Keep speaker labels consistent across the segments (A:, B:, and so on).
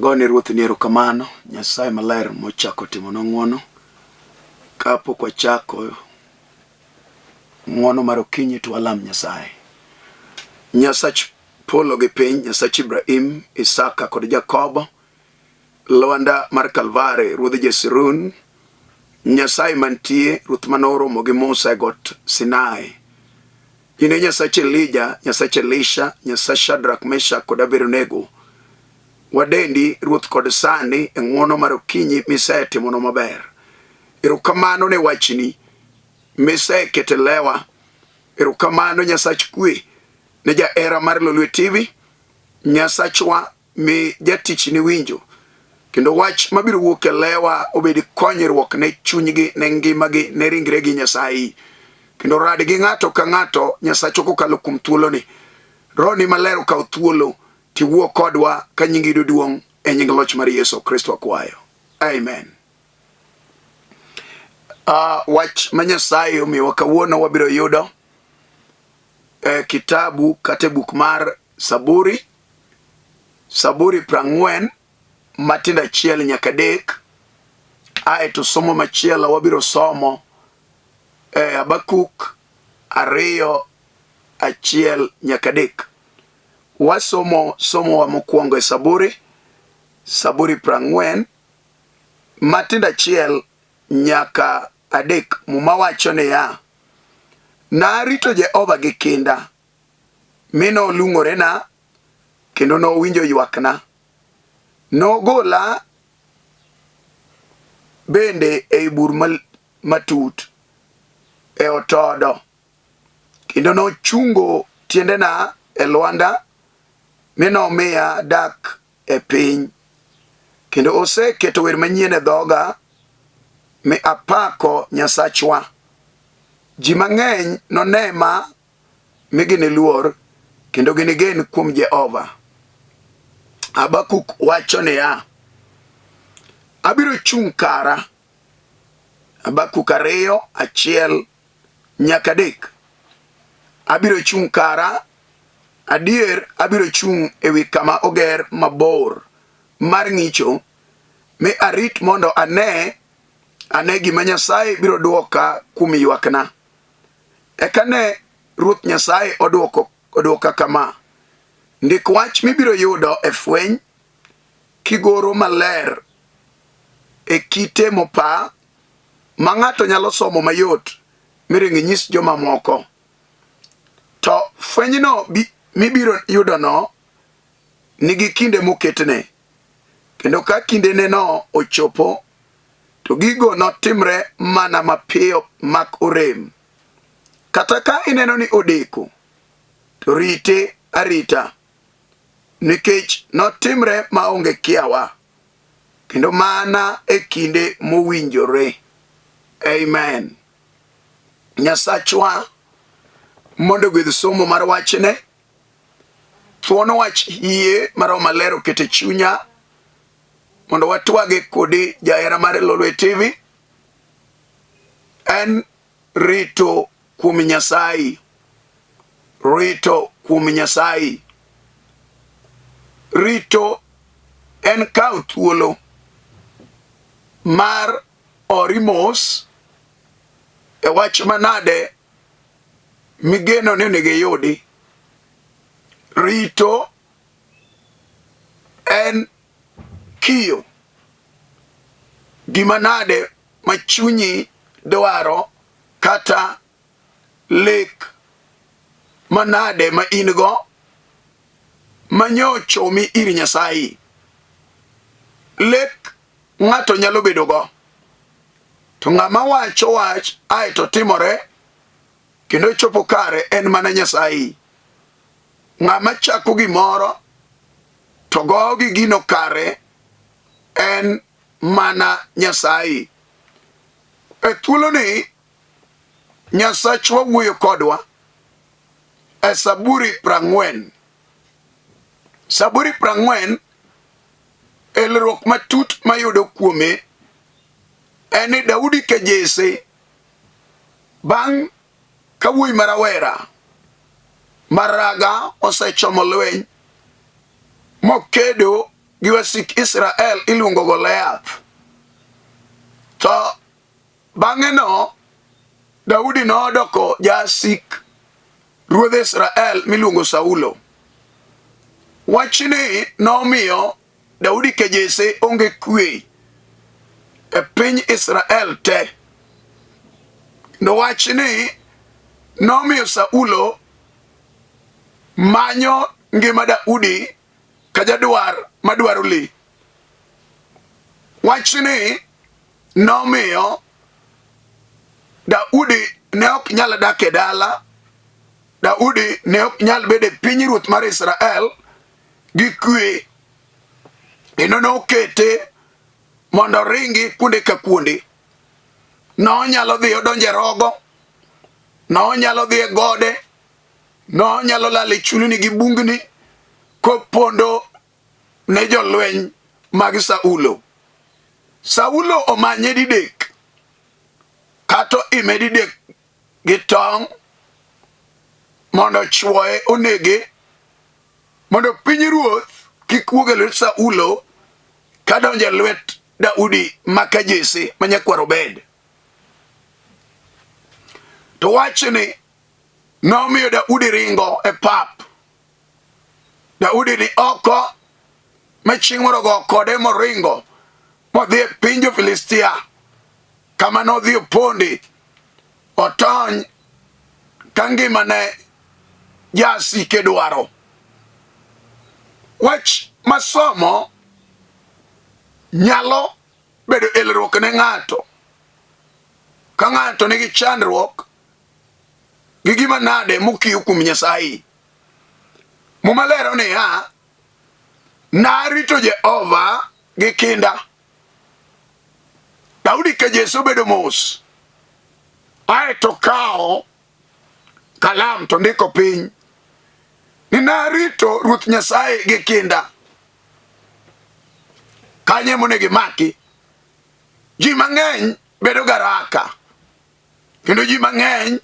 A: Agone ruoth ni erokamano, Nyasaye maler mochako timo ng'wono. Kapok wachako ng'wono mar okinyi to walam Nyasaye. Nyasach polo gi piny, Nyasach Ibrahim, Isaka kod Jakobo, Lwanda mar Kalvare, ruodh Jesirun, Nyasaye mantie, ruoth manoromo gi Musa e got Sinai. In e Nyasach Elija, Nyasach Elisha, Nyasach Shadrach, Meshach kod Abednego. Wadendi ruoth kod sani e ng'wono mar okinyi misetimono maber. Erokamano ne wachni misekete lewa. Erokamano Nyasach kwe ne jaera mar Lolwe TV, Nyasachwa mi jatichni winjo. Kendo wach mabiro wuok e lewa obed konyruok ne chunygi, ne ngimagi, ne ringregi Nyasaye. Kendo radgi ng'ato ka ng'ato Nyasacho kokalo kuom thuoloni. Rohoni maler okaw thuolo tiwuo kodwa ka nyingi duong' e nying loch mar Yesu Kristo akwayo. Amen. Wach ma Nyasaye omiwa kawuono wabiro yudo kitabu kata buk mar Saburi 40 matindo 1 nyaka 3. Aeto somo machielo wabiro somo Habakuk 2:1 nyaka 3. Wasomo wa mokwongo e Saburi 40 matindo 1 nyaka 3. Muma wacho ne ya: narito Jehova gi kinda, mino olung'orena kendo nowinjo ywakna. Nogola bende ei bur matut e otodo, kendo nochungo tiendena e lwanda, mino miya dak e piny. Kendo oseketo wer manyien e dhoga, mi apako Nyasachwa. Ji mang'eny nonema mi giniluor, kendo ginigen kuom Jehova. Habakuk wacho niya: abiro chung' kara. Habakuk 2:1 nyaka 3. Abiro chung' kara, adier abiro chung' ewi kama oger mabor mar ng'icho, mi arit mondo ane gima Nyasaye biro dwoka kuom ywakna. Eka ne Ruoth Nyasaye odwoka kama: ndik wach mibiro yudo e fweny kigoro maler e kite mopa ma ng'ato nyalo somo mayot miring nyis joma moko. To fwenyno mibiro yudono nigi kinde moketne, kendo ka kindene no ochopo to gigo notimre mana mapiyo mak orem. Kata ka ineno ni odeko, to rite arita, nikech notimre maonge kiawa, kendo mana e kinde mowinjore. Amen. Nyasachwa mondo gwedh somo mar wachne, thuono wach hie mar maler okete chunya mondo watwage kodi jaera mar Lolwe TV. En Rito Kuom Nyasaye. Rito Kuom Nyasaye. Rito en kaw thuolo mar orimos e wach manade migeno ni onego yudi. Rito en kiyo gimanade machunyi dwaro kata lek manade ma ingo manyocho mi iri Nyasaye. Lek ng'ato nyalo bedogo, to ng'ama wacho wach aeto timore kendo chopo kare en mana Nyasaye. Ng'ama chako gimoro to go gi gino kare en mana Nyasaye. E thuoloni Nyasachwa wuoyo kodwa e Saburi 40. Saburi 40 elruok matut mayudo kuome en ni Daudi ke Jesse bang' kawuoyi marawera maraga osechomo lweny mokedo gi wasik Israel iluongo Goliath. To bang'e no Daudi nodoko jasik ruodh Israel miluongo Saulo. Wachni nomiyo Daudi kejese onge kwe e piny Israel te. No wachni nomiyo Saulo manyo ngima Daudi ka jadwar madwaro li. Wachni nomiyo Daudi ne ok nyal dak e dala. Daudi ne ok nyal bede pinyruoth mar Israel gi kwe. Eno nokete mondo ringi kuonde ka kuonde. No nyalo dhi odonje rogo. No nyalo dhi e gode. No nyalo lale chulni gi bungni kopondo ne jolweny mag Saulo. Saulo omanye didek. Kato ime didek gi tong' mondo chwoe onege mondo pinyruoth kik wuog e lwet Saulo kadonje e lwet Daudi maka Jesse manyakwar Obed. To wachni nomiyo Daudi ringo e pap. Daudi ni oko machieng' moro go kode moringo modhi e piny jo-Filistia kama nodhi opondi otony ka ngimane jasike dwaro. Wach masomo nyalo bedo elruok ne ng'ato. Ka ng'ato nigi chandruok gi gima nade mokiyo kuom Nyasaye. Muma lero niya, narito Jehova gi kinda. Daudi ka Jesu bedo mos. Aeto kao kalam to ndiko piny. Ni narito Ruoth Nyasaye gi kinda. Kanye monegi maki. Ji mang'eny bedo garaka. Kendo ji mang'eny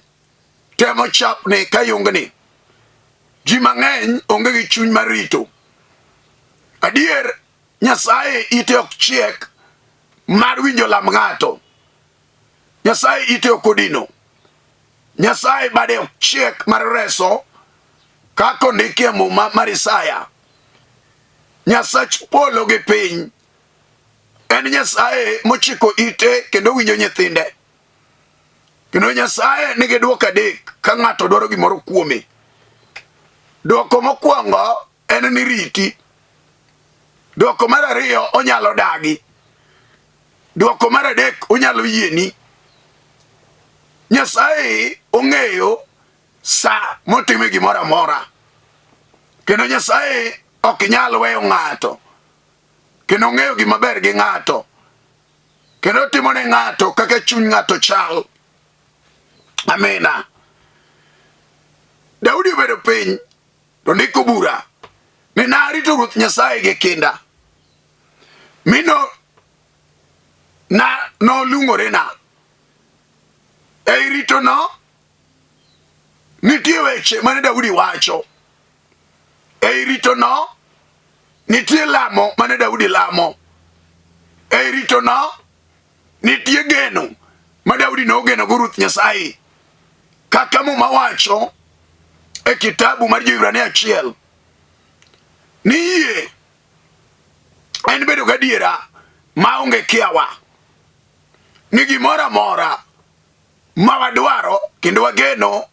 A: temo chapni kayungni. Ji mang'eny onge gi chuny mar rito. Adier Nyasaye ite ok chiek mar winjo lam ng'ato. Nyasaye ite ok odino. Nyasaye bade ok chiek mar reso kako ndiki e muma mar Isaya. Nyasach polo gi piny en Nyasaye mochiko ite kendo winjo nyithinde. Kendo Nyasaye nigi dwoko adek ka ng'ato dwaro gimoro kuome. Dwoko mokwongo en ni riti. Dwoko mar ariyo onyalo dagi. Dwoko mar adek onyalo yieni. Nyasaye ong'eyo sa motime gimoro amora. Kendo Nyasaye ok nyal weyo ng'ato. Kendo ong'eyo gima ber gi ng'ato. Kendo otimo ne ng'ato kaka chuny ng'ato chal. Amina. Daudi obedo piny to ndiko bura ni narito Ruoth Nyasaye gi kinda. Mino nolung'ore na. Ei rito no nitie weche mane Daudi wacho. Ei rito no nitie lamo mane Daudi lamo. Ei rito no nitie geno ma Daudi nogeno go Ruoth Nyasaye. Kaka muma wacho e kitabu mar Jo-Ibrania 1 ni yie en bedo gadiera maonge kiawa ni gimoro amora ma wadwaro kendo wageno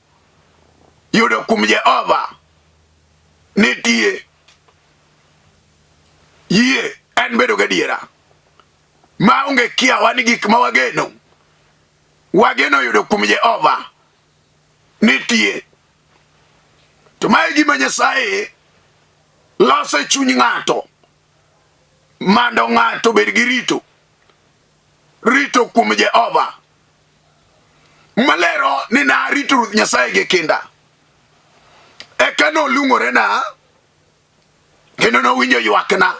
A: yudo kuom Jehova nitie. Yie en bedo gadiera maonge kiawa ni gik ma wageno yudo kuom Jehova nitie. To mae gima Nyasaye loso e chuny ng'ato mondo ng'ato bed gi rito kuom Jehova. Malero ni narito Ruoth Nyasaye gi kinda. Eka nolung'ore na kendo nowinjo ywakna.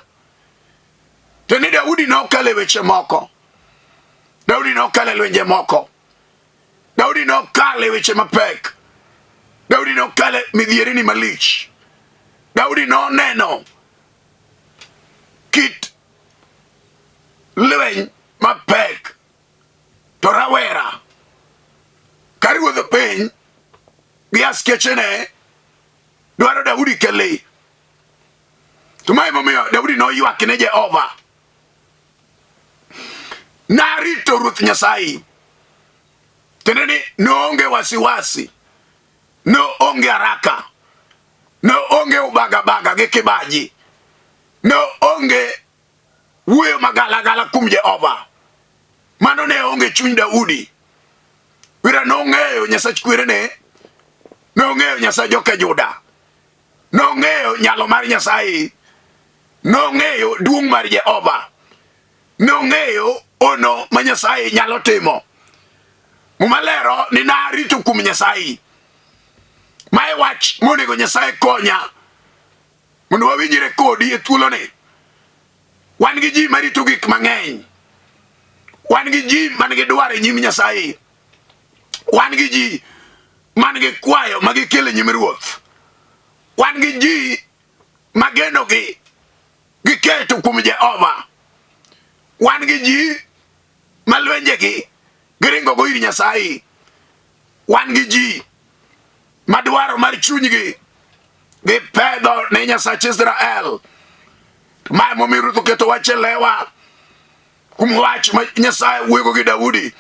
A: To ni Daudi nokale weche moko. Daudi nokale lwenje moko. Daudi nokale weche mapek. Daudi nokale midhiere ni malich. Daudi noneno kit lweny mapek to rawera ka ruodh piny gi askechene dwaro Daudi kele. To mae momiyo Daudi noywak ne Jehova. Narito Ruoth Nyasaye. Tiende ni noonge wasiwasi, noonge haraka, noonge ubagabaga gi kibaji, noonge wuoyo magalagala kuom Jehova. Mano ne onge chuny Daudi. Wira nong'eyo Nyasach kwerene, nong'eyo Nyasach joka Juda, nong'eyo nyalo mar Nyasaye, nong'eyo duong' mar Jehova, nong'eyo ono ma Nyasaye nyalo timo. Mumalero ni narito kuom Nyasaye. Mae wach monego Nyasaye konya mondo wawinjre kodi e thuoloni. Wan gi ji marito gik mang'eny. Wan gi ji man gi dwaro e nyim Nyasaye. Wan gi ji man gi kwayo ma gikelo e nyim Ruoth. Wan gi ji mageno gi giketo kuom Jehova. Wan gi ji malwenjegi giringo go ir Nyasaye. Wan gi ji madwaro mar chunygi gipedho ne Nyasach Israel. Mae momiyo Ruoth oketo wach e lewa kuom wach ma Nyasaye wuoyo gi Daudi.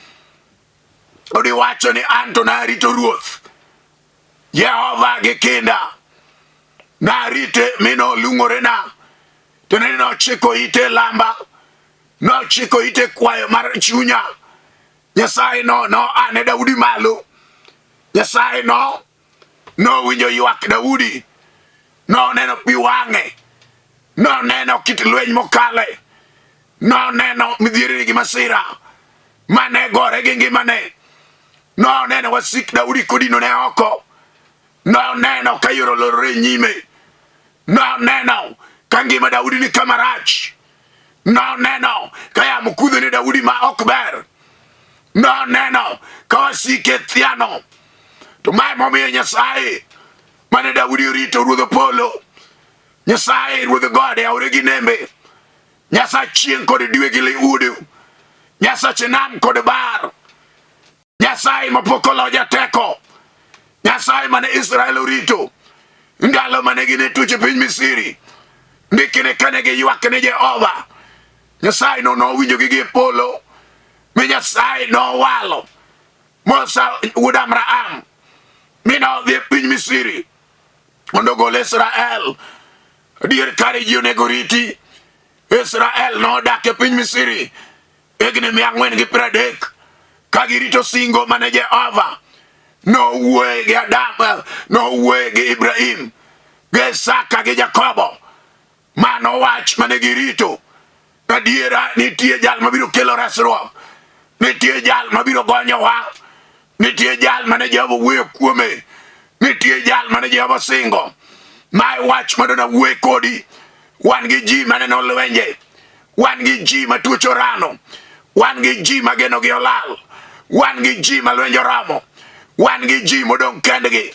A: Odiwacho ni an to narito Ruoth Jehova gi kinda. Narite mi nolung'orena, to ne nochiko ite lamba, nochiko ite kwayo mar chunya. Nyasaye no ane Daudi malo. Nyasaye no winjo ywak Daudi. No neno pi wang'e. No neno kit lweny mokale. No neno midhiere gi masira mane gore gi ngimane. No neno wasik Daudi kodino ne oko. No neno ka yoro lorore nyime. No neno ka ngima Daudi ni kama rach. No neno ka yamo kudho ne Daudi ma ok ber. No neno ka wasike thiano. To mae momiyo Nyasaye mane Daudi orito ruodh polo, Nyasaye ruodh gode aore gi nembe, Nyasach chieng' kod dwe gi liudu, Nyasach nam kod bar, Nyasaye mapok oloja teko, Nyasaye mane Israel orito ndalo mane gin e tuche piny Misiri. Ndikine kane giywak ne Jehova, Nyasaye no nowinjogi gi e polo. Mi Nyasaye nowalo Musa wuod Amram mi nodhi e piny Misiri mondo ogol Israel. Dier kare ji onego riti. Israel nodak e piny Misiri higni 430 ka girito singo mane Jehova nowuoye gi Adam, nowuoye gi Ibrahim, gi Isaka gi Jakobo. Mano wach mane girito. Adiera nitie jal mabiro kelo resruok, nitie jal mabiro gonyowa, nitie jal mane Jehova wuoyo kuome, nitie jal mane Jehova singo. Mae wach madona wuoye kodi. Wan gi ji mane nolwenje, wan gi ji matuocho rano, wan gi ji mageno gi olal, wan gi ji malwenjo ramo, wan gi ji modong' kendgi,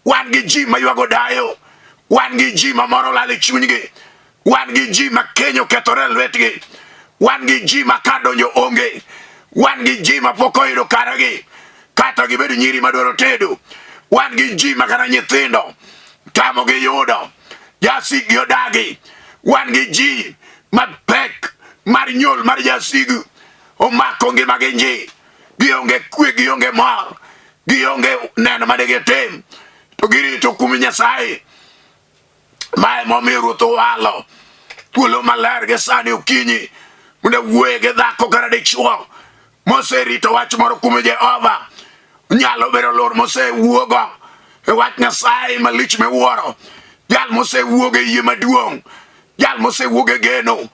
A: wan gi ji maywago dayo, wan gi ji mamoro lal e chunygi, wan gi ji makenyo kethore lwetgi, wan gi ji makadonjo onge, wan gi ji mapok oyudo karagi kata gibedo nyiri madwaro tedo, wan gi ji makana nyithindo tamo gi yudo, jasik gi odagi, wan gi ji mapek mar nyol mar jasigu omako ngima gi nji, gionge kwe, gionge mor, gionge neno mane gitim, to girito kuom Nyasaye. Mae momiyo Ruoth owalo thuolo maler gi sani okinyi mondo wuoye gi dhako kata dichuo moserito wach moro kuom Jehova. Nyalo bedo lor mosewuogo e wach Nyasaye malich miwuoro, jal mosewuogo e yie maduong', jal mosewuogo e geno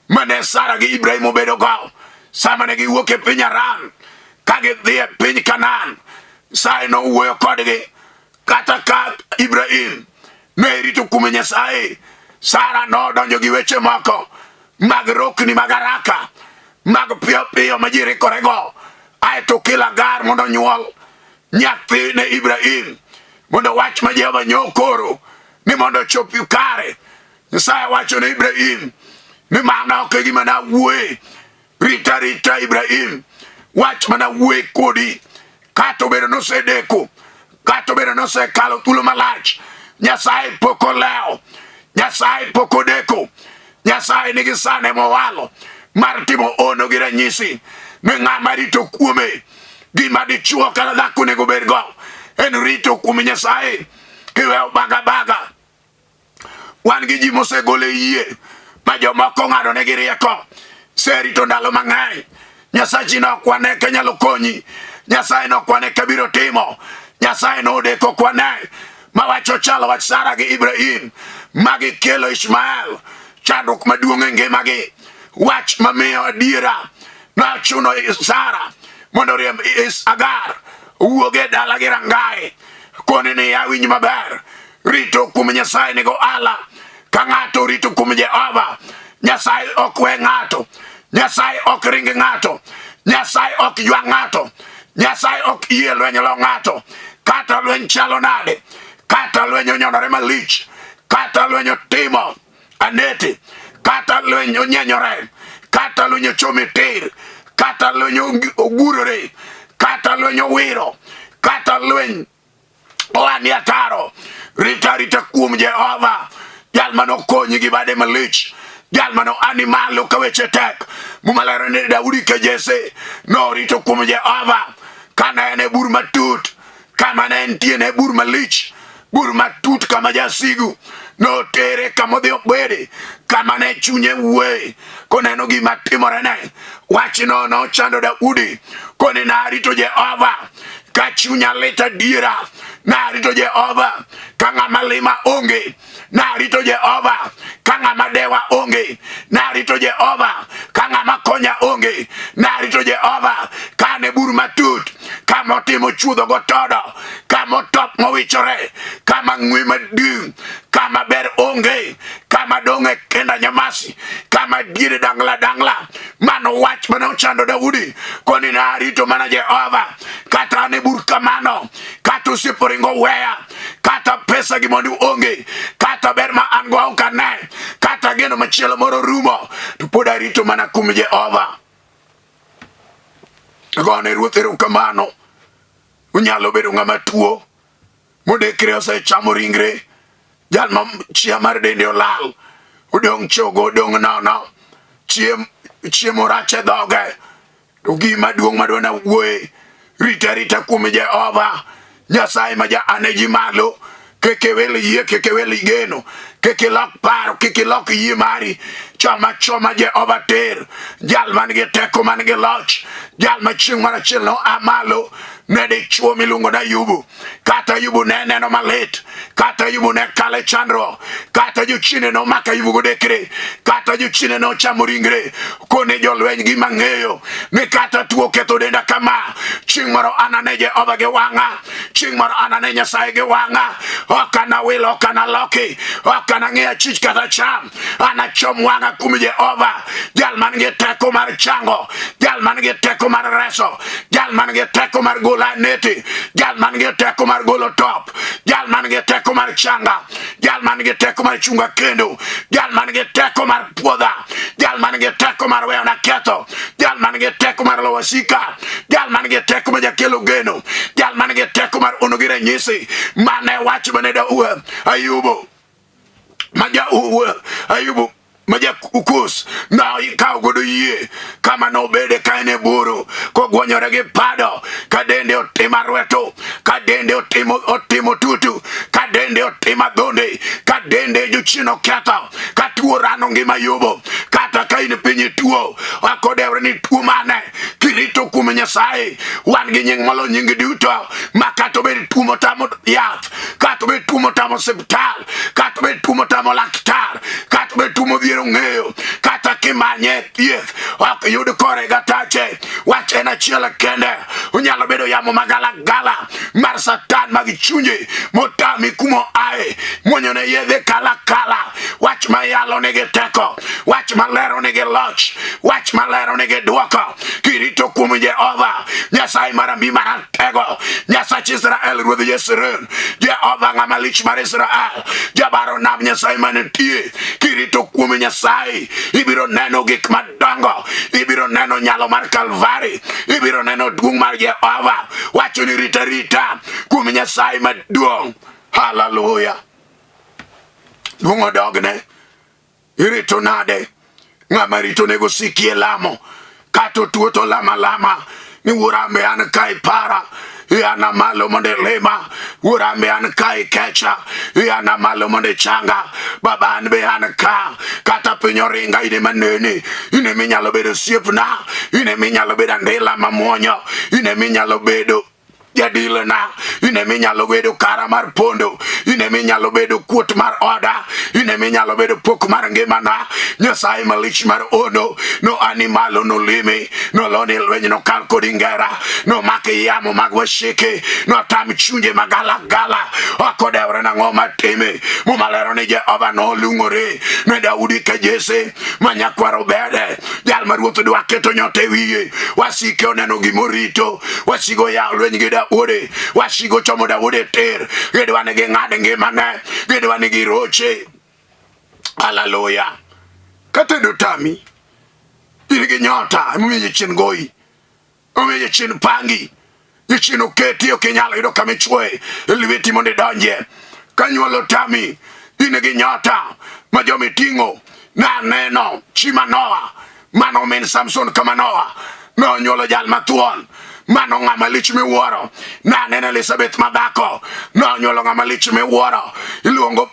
A: mane Sara gi Ibrahim obedo go sama ne giwuok e piny Aram ka gidhi e piny Kanaan. Nyasaye nowuoyo kodgi kata ka Ibrahim ne rito kuom Nyasaye. Sara nodonjo gi weche moko mag rokni mag haraka, mag piyo piyo ma ji rikorego, aeto kelo Agar mondo nyuol nyathi ne Ibrahim, mondo wach ma Jehova nyokoro ni mondo chopi kare. Nyasaye wacho ne Ibrahim ni mana ok gima na wuoye rita Ibrahim wach mana wuoye kodi kato bedo nosedeko kato bedo nosekalo thuolo malach. Nyasaye poko leo, Nyasaye poko deko, Nyasaye nigi sane mowalo mar timo ono gi ranyisi ni ng'ama rito kuome gima dichuo kata dhako nego bed go en rito kuom Nyasaye. Kiweyo baga wan gi ji mosegole yie ma jomoko ng'ado negi rieko serito ndalo mang'eny. Nyasachi nokwane ke nyalo konyi, Nyasaye nokwane ke biro timo, Nyasaye nodeko kwane mawacho chalo wach Sara gi Ibrahim magi kelo Ishmael chandruok maduong' e ngimagi. Wach mamiyo adiera nachuno Sara mondo riemb Agar wuoge dala gi rangae koni ni ya winj maber. Rito kuom Nyasaye nigo ala ka ng'ato rito kuom Jehova Nyasaye ok we ng'ato, Nyasaye ok ring ng'ato, Nyasaye ok ywa ng'ato, Nyasaye ok yie lweny lo ng'ato. Kata lweny chalo nade, kata lweny onyonore malich, kata lweny otimo anete, kata lweny onyenyore, kata lweny ochomi tir, kata lweny ogurore, kata lweny owiro, kata lweny oani ataro. Rita kuom Jehova jal mano konyi gi bade malich, jal mano animalo ka weche tek. Mumalero ni Daudi ke Jesse no rito kuom Jehova kana ene bur matut, kama ne entie ne bur malich, bur matut kama jasigu no tere kama dhi obede, kama ne chunye wuoye koneno gima timore ne. Wach no chando Daudi koni narito Jehova ka chunya lit adiera, narito Jehova ka ng'ama lima onge, narito Jehova ka ng'ama dewa onge, narito Jehova ka ng'ama konya onge, narito Jehova ka ne bur matut, kama otimo chuodho gotodo, kama otop mowichore, kama ng'we madung, kama ber onge, kama donge kenda nyamasi, kama diere dangla. Mano wach mana ochando Daudi koni narito mana Jehova. Kata ne bur kamano, kata usiporingo weya, kata pesa gi mondi onge, kata ber ma an go okane, kata geno machielo moro rumo, to pod arito mana kuom Jehova. Gone ruoth erokamano. Unyalo bedo ng'ama tuo modekre osechamo ringre, jal ma chia mar dende olal, odong' chogo, odong' nono, chiemo rach e dhoge, to gima duong' madwana wuoye rita kuom Jehova Nyasaye ma ja ane ji malo. Keke wel yie, keke wel geno, keke lok paro, keke lok yie mari. Choma Jehova ter, jal man gi teko, man gi loch, jal ma chieng' mar achiel no amalo ne dichuo miluongo na Ayubu. Kata Ayubu ne neno malit, kata Ayubu ne kale chandro, kata jochine no maka Ayubu godekre, kata jochine no chamo ringre. Kone jolweny gi mang'eyo ni kata tuo ketho denda kama, chieng' moro anane Jehova gi wang'a, chieng' moro anane Nyasaye gi wang'a. Okana wil, okana loki, okana ng'e achich kata cham, anachom wang'a kuom Jehova, jal man gi teko mar chango, jal man gi teko mar reso, jal man gi teko mar golo anete, jal man gi teko mar golo top, jal man gi teko mar changa, jal man gi teko mar chunga kendo, jal man gi teko mar puodha, jal man gi teko mar weyo na ketho, jal man gi teko mar lo wasika, jal man gi teko mar jakelo geno, jal man gi teko mar ono gi ranyisi. Mane wach mane Ayubu Ayubu maja ukus na ikaw godo yie kama no bede kaine buru ko gwonyore gi pado, kadende otima rweto, kadende otimo tutu, kadende otima donde, kadende jochino ketho, katuo rano ngima Ayubu. Kata kaine pinyi tuo akodewre ni tuo mane kirito kuom Nyasaye, wan gi nying malo nying duto, makato bed tuo motamo yath, kato bed tuo motamo hospital, kato bed tuo motamo laktar, kato bed tuo modhiero ng'eyo, kata kimanye thieth ok yud kore gatache. Wach en achiel kende. Unyalo bedo yamo magala gala mar satan mag chunye motami kumo ae mwonyone yedhe kala kala. Wach mayalo nege teko, wach malero nege loch, wach malero nege duoko. Kirito kuom Jehova Nyasaye marambi maratego, Nyasach Israel ruodh Yesrun, Jehova ng'ama lich mar Israel, jabaro nam Nyasaye manitie. Kirito kuom Nyasaye ibiro neno gik madongo, ibiro neno nyalo mar Kalvari, ibiro neno duong' mar Jehova. Wacho ni rita kuom Nyasaye maduong'. Hallelujah. Duong' odogne. Irito nade ng'ama rito nego sikie lamo kato tuo to lama ni wurambe an kai para yana malo monde lema wurambe an kai kecha yana malo monde changa baba an be an ka kata pinyo ringa ine maneni ine minyalo bedo siepna ine minyalo bedo ndela mamonyo ine minyalo bedo jadilana ine minyalo bedo kara mar pondo ine minyalo bedo kuot mar oda ine minyalo bedo pok mar ngimana. Nyasaye malich mar ono no animalo no limi no loni lwenye no kalkodi ngera no make yamo magwashike no tam chunje magala gala akodewre na ngoma teme mumalero ni Jehova no lungore ne Daudi ke Jesse manyakwaro bede jal maruoth dwa keto nyote wiye wasike oneno gimorito wasigo ya lwenye gida ode wasigo chomo Daudi ter gedwane ge ngade ngimane gedwane gi roche. Hallelujah. Katedo tami irige nyota mwenye chin goi mwenye chin pangi chin oketi okenyalo yudo kamichwe elweti monde donje kanyuolo tami inige nyota majomi tingo na neno chima Noa mano men Samson kama Noa no nyuolo jal matuon mano ng'ama lich miwuoro na neno Elizabeth madhako no nyuolo ng'ama lich miwuoro iluongo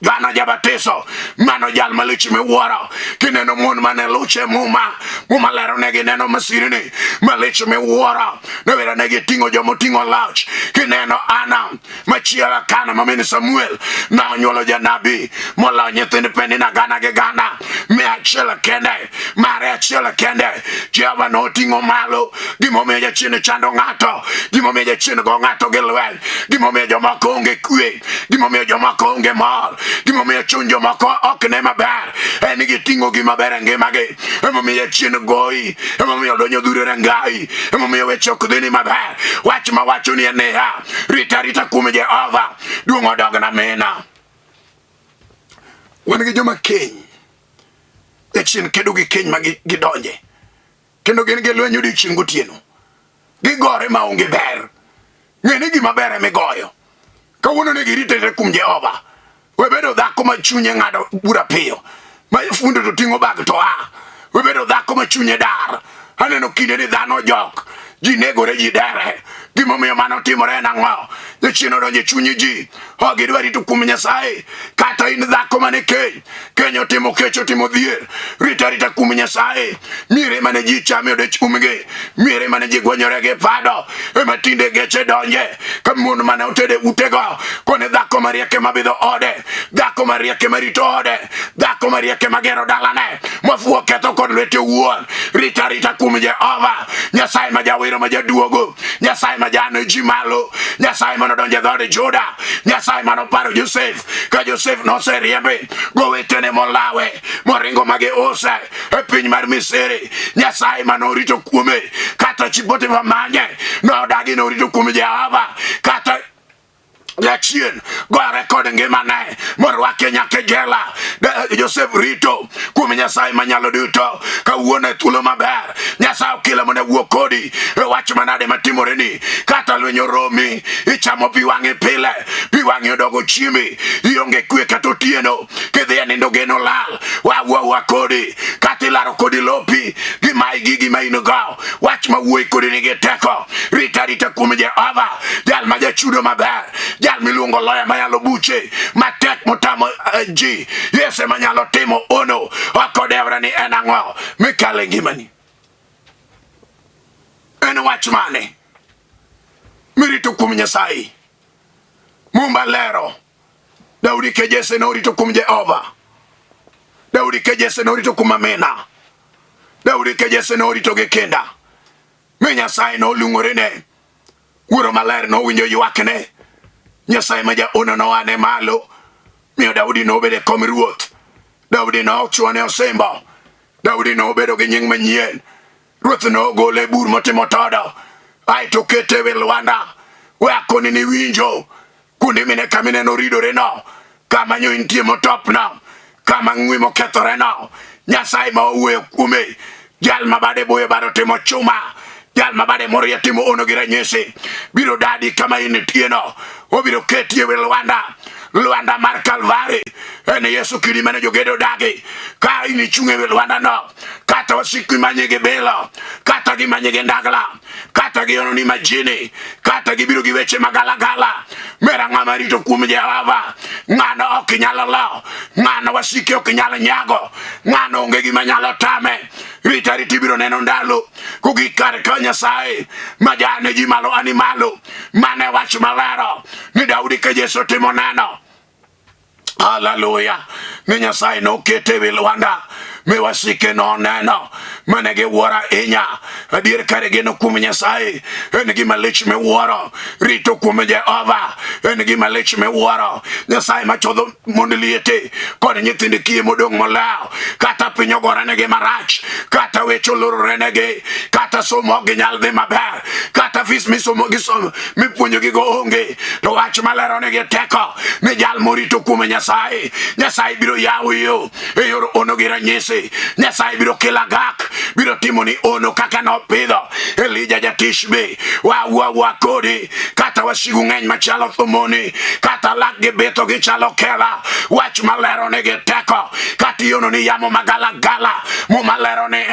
A: Joana Jabatiso mano jal malich miwuoro kineno mon mane luche muma lero negi neno masirini malich miwuoro newera negi tingo jomo tingo lauch kineno Ana machiela kana mamini Samuel na nyuolo janabi mola nyithind pendi na gana ge gana me achiel kende mare achiel kende Jehova no tingo malo gimomiyo jachien chando ng'ato gimomiyo jachien go ng'ato gi lweny gimomiyo jomoko onge kwe gimomiyo jomoko onge mor gimomiyo chuny jomoko ok ne maber en giting'o gima ber e ngimagi emomiyo chien goyi emomiyo donyo dhurore ngai emomiyo weche ok dhini maber. Wach ma wacho ni en niya rita kuom Jehova duong' odogna mina. Wan gi joma keny e chien kedo gi keny ma gidonje kendo gin gi lweny odiochieng' gotieno gigore maonge ber ng'eni gima ber emigoyo kawuono ne girite kuom Jehova. Webedo dhako ma chunye ng'ado bura piyo ma fundo to ting'o bag to webedo dhako ma chunye dar aneno kinde ni dhano jok ji negore ji dere gimomiyo mano timore nang'o jachien odonje chunyi ji gidwa rito kuom Nyasaye kata in dhako mane keny otimo kech otimo dhier rita kuom Nyasaye miere mane ji chame odech umgi miere mane ji gwenyore gi pado ema tinde geche donje ka mon mane otede utego kone dhako marieke mabidho ode dhako marieke marito ode dhako marieke magero dalane mafuo ketho kod lwete wuon rita kuom Jehova Nyasaye ma jawiro ma jaduogo Nyasaye ma jano ji malo Nyasaye mano donje dhode Juda Nyasaye mano paro Joseph ka Joseph no se riembe gowetene molawe moringo mage ose e piny mar Misri Nyasaye mano rito kuome kata chipote mamanye no dagi no rito kuom Jehova kata jachien gore kod ngimane morwake nyake jela Joseph rito kuom Nyasaye manyalo duto kawuono e thuolo maber Nyasaye okelo mane wuok kodi e wach manade matimore ni kata lweny oromi ichamo pi wang'i pile pi wang'i odogo chiemi ionge kwe kata otieno kidhi e nindo geno lal wawuowa kodi kata ilaro kodi lopi gima in go wach mawuoyi kodi nigi teko rita kuom Jehova jal ma jachudo maber jal miluongo loya mayalo buche matek motamo ji yese manyalo timo ono okodewre ni en ang'o mikale ngimani en wach mane mirito kuom Nyasaye. Mumba lero Daudi ke Jesse no rito kuom Jehova Daudi ke Jesse norito kuma mena. Daudi ke Jesse norito ge kenda. Me Nyasaye no lungore ne. Wuro maler no winjo ywakne. Nyasaye maja ono no ane malo. Miyo Daudi no bede kom ruoth. Daudi no chwane osimbo. Daudi no bedo gi nying manyien. Ruoth no gole bur motimo todo. Ai to kete wi Lwanda. Wakoni ni winjo. Kundi mine kamine no ridore no. Kama nyo intie motop no. Kama ngwi mokethore no. Nyasaye ma uwe kume. Jal mabade boye baro timo chuma. Jal mabade moria timo ono gira nyesi. Biro dadi kama initie no. Obiro ketie wi Lwanda mar Kalvari. Ene Yesu kiri mene jogedo dagi. Ka ini chunge wi Lwanda no. Kata wasiku manyege belo. Kata gi manyege ndagla. Kata gi ono ni majini. Kata gi biro gi weche magala-gala. Mera ngama Rito Kuom Jehova. Ngano okinyalo lo. Ngano wasike okinyalo nyago. Ngano onge gi manyalo tame. Rita biro neno ndalo. Kugi kare ka Nyasaye. Majane ji malo animalo. Mane wach malero. Ni Daudi ke Jesu timo neno. Hallelujah. Ni Nyasaye no kete wi Lwanda. Me wasike no neno. Manege wara inya. Adir kare geno kuom Nyasaye. Enigi malich me wara. Rito kuom Jehova. Enigi malich me wara. Nyasaye machodho mondeliete. Kod nyithinde kie modong molao. Kata pinyo gora nege marach. Kata wecho loro renege. Kata somo ginyal dhi maber. Kata fis misomo gisomo. Mipuonjo gi go onge. To wach malero nege teko. Ni jal morito kuom Nyasaye. Nyasaye biro yawo yo. E yor ono gira nyesi. Nyasaye biro kila gak. Biro timoni ono kaka no pidho Elijah jatishbe. Wa kodi. Kata wasigu ng'eny machalo thomoni. Kata lak gi beto gi chalo kela. Wach malero nege teko. Kati ono ni yamo magala-gala. Mo malero ni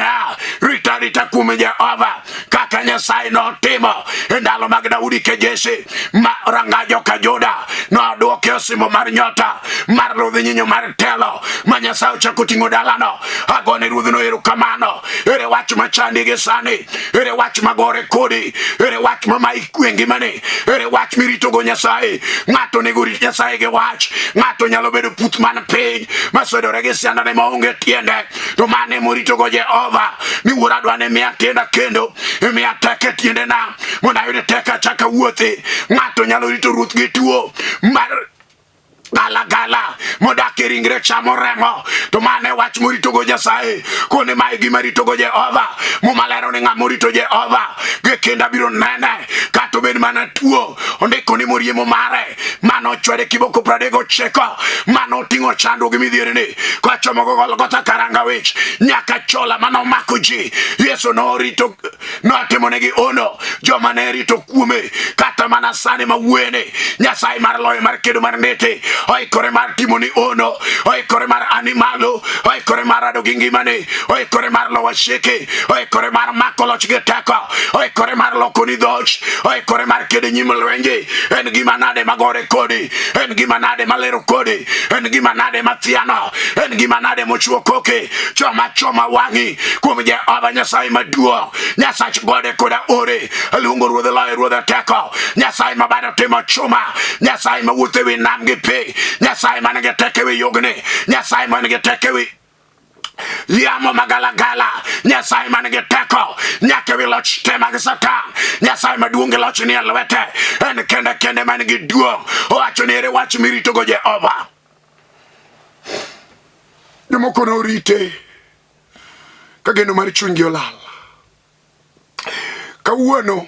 A: Rita kuom Jehova. Kaka Nyasaye no timo. Endalo mag Daudi ke Jesse. Ma ranga joka Juda. No duoke osimo mar nyota. Mar rodhi nyinyo mar telo. Ma Nyasaye ochako ting'o dalano. Agone ruoth no erokamano. Ere wach machandi gi sani. Ere wach magore kodi. Ere wach ma ikwengi mani. Ere wach mirito go Nyasaye. Ng'ato nego rit Nyasaye gi wach. Ng'ato nyalo bedo puth man piny. Masodore gi siandane maonge tiende. To mane morito go Jehova. Ni wuora dwane miya tienda kendo. Miya teke tiende na. Mondo ayude teka chaka wuothi. Ng'ato nyalo rito ruoth gi tuo. Mar gala modake ringre chamo remo. To mane wach morito go Nyasaye. Kone mae gima rito go Jehova. Mumalero ni ng'a morito Jehova. Ge kenda biro nene. Kato bed mana tuo. Ondiko ni moriemo mare. Mano chwede kiboko 39. Mano tingo chando gi midhiere ni. Kwa chomo go Golgotha karanga wich. Nyaka chola mano mako ji. Yesu no rito. No atimonegi ono. Joma ne rito kuome. Kata mana sani mawene. Nyasaye mar loyo mar kedo mar nete. Oi kore mar timoni ono. Oi kore mar animalo. Oi kore mar ado gi ngimane. Oi kore mar lo washeke. Oi kore mar mako loch gi teko. Oi kore mar loko ni dhoch. Oi kore mar kede nyim lwenje. En gima nade magore kodi. En gima nade malero kodi. En gima nade mathiano. En gima nade mochuo koke. Choma wangi. Kuom Jehova Nyasaye maduong'. Nyasach gode koda ore. Aluongo ruodhe loyo ruodhe teko. Nyasaye mabado timo chuma. Nyasaye mawuotho ewi nam gi pi. Nyasaye manigi teko ewi yugni. Nyasaye manigi teko ewi yamo magala-gala. Nyasaye manigi teko nyaka ewi loch te mag Satan. Nyasaye maduong' gi loch ni e lwete. En kende manigi duong'. Owacho ni ere wach mirito go Jehova. Jomoko norite ka geno mar chunygi olal. Kawuono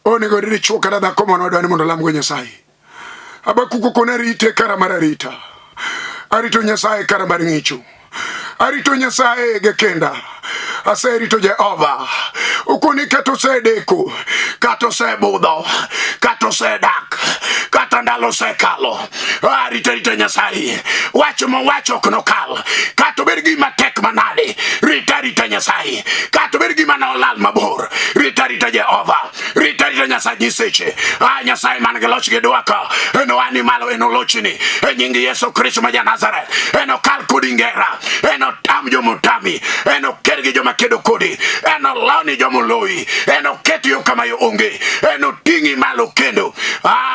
A: onego dichuo kata dhako mondo odwani mondo olam go Nyasaye. Abakuko kona rite kara mar arita. Arito Nyasaye kara mar ng'icho. Arito Nyasaye ge kenda. Aserito Jehova. Ukoni kato sedeko. Kato sebudho. Kato sedak. Kata ndalo sekalo. Rita Nyasaye. Wacho kono kal. Kato bed gima tek manade. Rita Nyasaye. Kato bed gima na olal mabor. Rita Jehova. Rita Nyasaye nyiseche. Nyasaye man gi loch gi dwaka. Eno animalo eno lochni. E nying Yesu Kristo ma Nazareth. Eno kal kodi ngera. Eno tam jomotami. Eno kergi joma kedo kodi. Eno launi jomo oloyi, en oketi yo kama yo onge, en otingi malo kendo.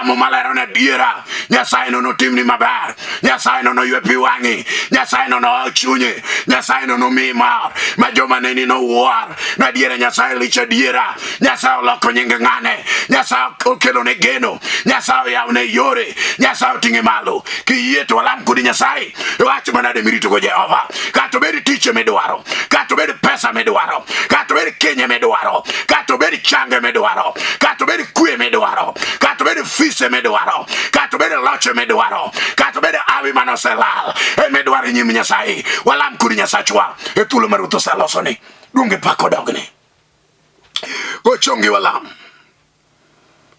A: Momalero na diera, Nyasaye no timni maber, Nyasaye no ywe pi wangi, Nyasaye no chunye, Nyasaye no mi mar, ma joma neni no war, na diera Nyasaye licha diera, Nyasaye loko nyinge ngane, Nyasaye okelo ne geno, Nyasaye yawne yore, Nyasaye tingi malo, ki yeto walam kudi Nyasaye, wacho manade mirito go Jehova, kato beri tiche medwaro, kato beri pesa medwaro, kato beri kenye medwaro, kato beri change medwaro, kato beri kue medwaro, kato beri fise medwaro, kato beri loche medwaro, kato beri awi manoselal, medwaro nyimi Nyasaye, walam kudi Nyasachwa, tulo maruto salosoni, dunge pako dogne. Gochongi walam.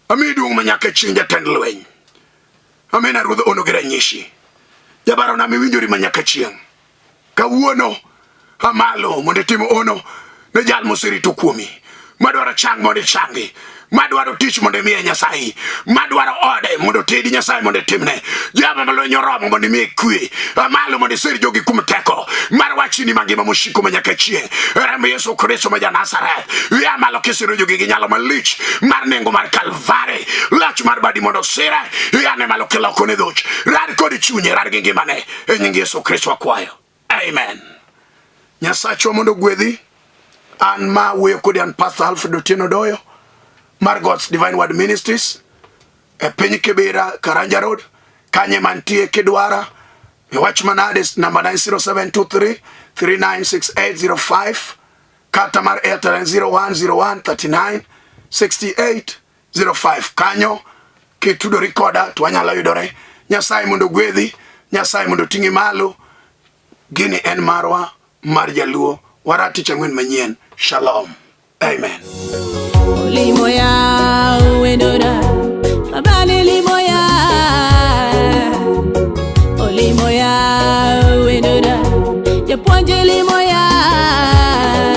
A: Ami dung manyake chinja tendlweny. Amena rudho ono gira nyishi. Jabaro na miwinjori manyaka chieng. Kawuono amalo monde timo ono ne jal mosirito kuomi. Madwaro chang monde changi. Madwaro tich monde miye Nyasaye. Madwaro ode monde tedi Nyasaye monde timne. Jama malo nyoromo monde miye kwe. Amalo monde siri jogi kumteko. Marwachini mangima mushiko manyaka chieng. Rembe Yesu Kristo maja Nazareth. Yamalo kisiro jogi ginyalo malich. Marnengo mar Kalvare. Lach mar badi mondo sire. Yane malo kiloko ne dhuch. Rad kodi chunye rad gingimane. Nyingi Yesu Kristo wakwayo. Amen. Nyasacho mondo gwedhi. An ma wuyo kodi an Pastor ALFRED ODOYO. Mar God's Divine Word Ministries. Piny Kibera, Karanja Road. Kanye mantie kidwara. Watchman Addis number 90723-396805. Katamar Airtel 0101-396805. Kanyo kitudo recorder twanyalo yudore. Nyasaye mondo gwedhi, Nyasaye mondo tingi malo. Gini en marwa mar jaluo. Warati changwen manyien. Shalom. Amen.